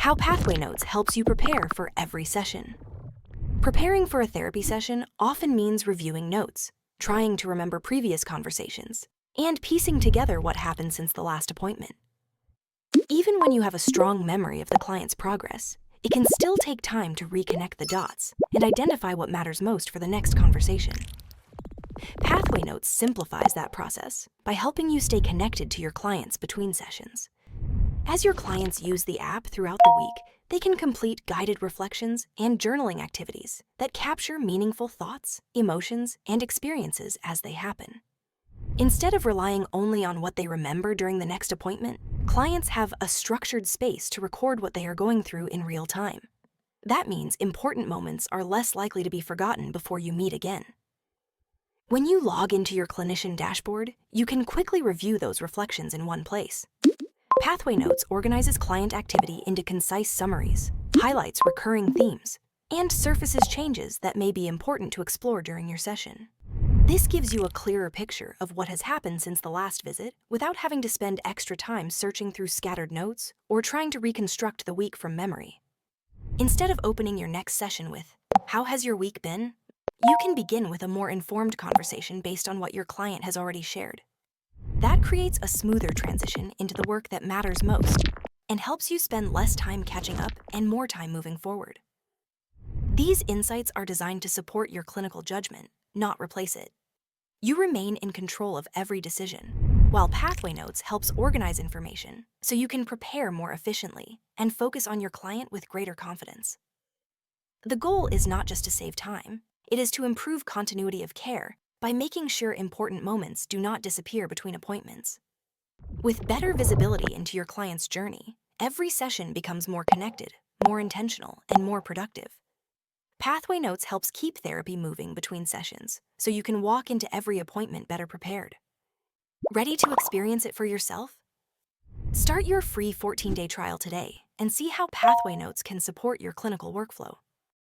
How PathwayNotes helps you prepare for every session. Preparing for a therapy session often means reviewing notes, trying to remember previous conversations, and piecing together what happened since the last appointment. Even when you have a strong memory of the client's progress, it can still take time to reconnect the dots and identify what matters most for the next conversation. PathwayNotes simplifies that process by helping you stay connected to your clients between sessions. As your clients use the app throughout the week, they can complete guided reflections and journaling activities that capture meaningful thoughts, emotions, and experiences as they happen. Instead of relying only on what they remember during the next appointment, clients have a structured space to record what they are going through in real time. That means important moments are less likely to be forgotten before you meet again. When you log into your clinician dashboard, you can quickly review those reflections in one place. PathwayNotes organizes client activity into concise summaries, highlights recurring themes, and surfaces changes that may be important to explore during your session. This gives you a clearer picture of what has happened since the last visit without having to spend extra time searching through scattered notes or trying to reconstruct the week from memory. Instead of opening your next session with, "How has your week been?" you can begin with a more informed conversation based on what your client has already shared. That creates a smoother transition into the work that matters most and helps you spend less time catching up and more time moving forward. These insights are designed to support your clinical judgment, not replace it. You remain in control of every decision, while PathwayNotes helps organize information so you can prepare more efficiently and focus on your client with greater confidence. The goal is not just to save time, it is to improve continuity of care by making sure important moments do not disappear between appointments. With better visibility into your client's journey, every session becomes more connected, more intentional, and more productive. PathwayNotes helps keep therapy moving between sessions, so you can walk into every appointment better prepared. Ready to experience it for yourself? Start your free 14-day trial today and see how PathwayNotes can support your clinical workflow.